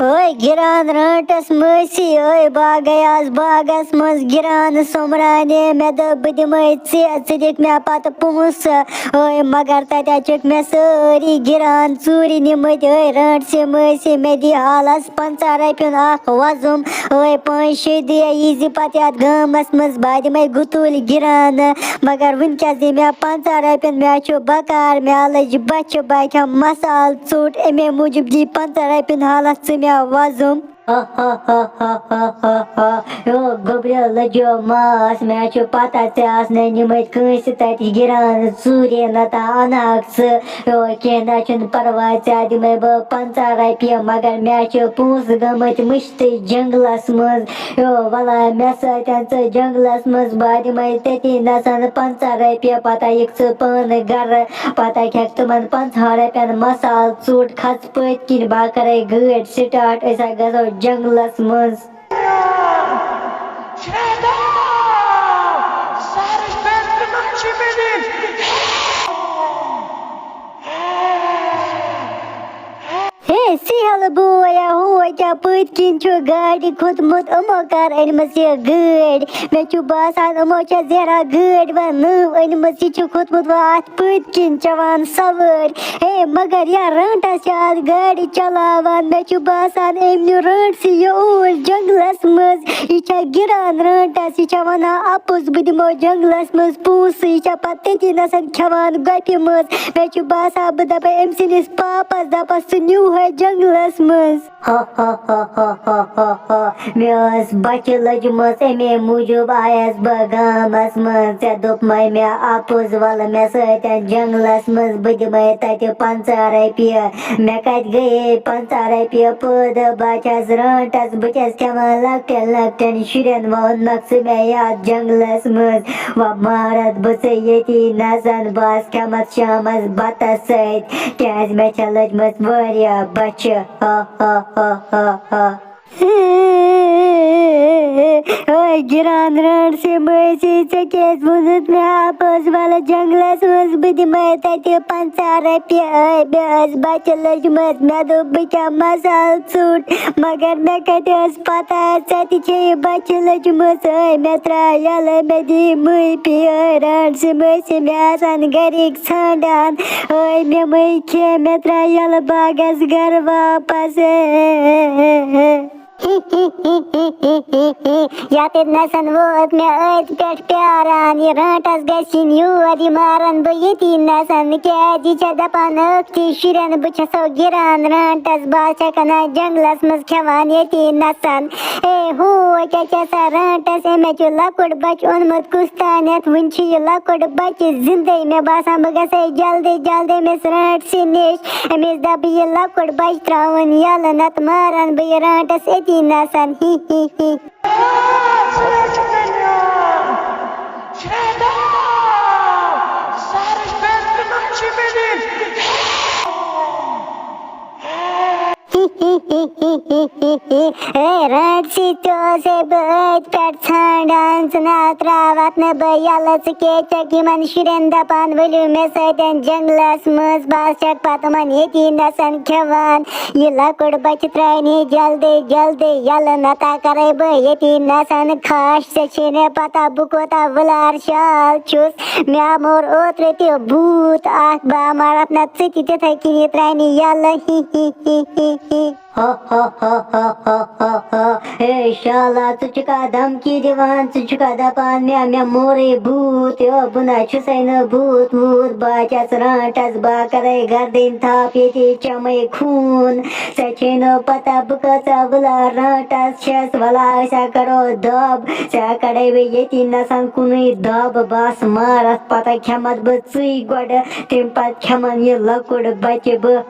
ओए गिरान रटस मसी ओए बागयास बागस मज गिरान सोमराने मे दब दिमै दिख मे पत पुस ओए मगर तक मे सारी गिरान चूरी निमत ओए रटसी मसी मे दी हालस 50 रपियन वजुम ओए 5-6 दिया यी पत यात गामस मज बह दिमै गुतुल गिरान मगर वनकस दी मे 50 रपियन मे छु बकार मे लज बच बह मसाल चोट अमे मूजूब दी 50 रपियन हालस वजुम गोब्रियो लजो मास मे पता ऐ निमत कंस तत गिरान चूरे नता अनाक कह परवाह दिमे बह 50 रपिय मगर मे पूस गमत मुश्त जंगलस मज वला मे सत जंगलस मज बह दिमे तती नसन 50 रपिय पता यिक पान गर पता खेक तुमन 50 रपियन मसाल चोट खस पत किन बह करे गाड़ स्टार्ट गो जंगलस मज सिहल बोया हो क्या पत किन गाड़ी खोतमुत अमो कर अनमस यह गाड़ मे बासान अमो जरा गाड़ व नव अनमस यह खोतमुत व अत पत किन चवान सवार हे मगर या रटस आज गाड़ी चलावान मे बासान अमो रट यह जंगलस मज यह गिरान रटस यह वना अपुस बह दिमो जंगलस मज पूस यह पत तती नसन खेवान गपि मज मे बासान बह दप अम सिंदिस पापस दपस सह न्यू है जंगलस मज मे बच लजमस अमे मूजूब आयस बह गामस मज ऐ दोप मे अपुस वल मे सत जंगलस मज बह दिमे तत 50 रपिय मे कत गए 50 रपिय पद बचस रटस बस खेवान लकटन लकटन शुरन वोनक मे याद जंगलस मज व मारत बस ये नसन बस खेमत शामस बतस सत क्या मे लजमस वारिया बच गिरान रट से मसी केस वुनत मे आपस वाला जंगलस मज बह दिमे तत 50 रपिय बस बच लजमस मे दोप बह क्या मसाल चोट मगर मे कत पता सत बच लजमस मे त्रा यल मे दी मई पी रट से मसी मे आसान गरिक छांडान मे मई खे मे त्रा यल बागस घर वापस यात नसन वोत मे अत पे प्यारान यह रटस गसिन योर यह मारन बह ये नसन क्या दपान अख्ती शुरन बो गिरान रटस बह जंगलस मज खेवान ये नसन ए हो क्या रटस अमे लकुट बच ओनमुत कुस्तान वन यह लकुट बच जिंदे मे बासान बह गई जल्दी जल्दी अमिस रट निश अमिस दप यह लकुट बच त्रावन यल नत मारन बह यह रटस अती नसन ही रट से बत पे छांडान सना त्रावत न बयलस के मन शुरन दपान वलू मे सतन जंगलस मज बस पत मन ये नसन खेवान यह लकुट बच त्रानी जल्दी जल्दी यल नता करे बह ये नसन खाश से पता बह कोता वलार शाल छुस मे मोर ओत्र त भूत अख बह मारत न तिथे किन त्रानी यल ही शाला चुका धमकी दिवान चुका दपान मे मोरे भूत बुना छुसन भूत भूत बचस रटस बह करे गर्दन थाप ये चमे खून सचिन पता बह वला रटस छस वला ऐसा करो दब सा करे ये नसन कुन दब बस मारस पता खेमत बह चुई गोड तम पत खेमन यह लकुट बच बह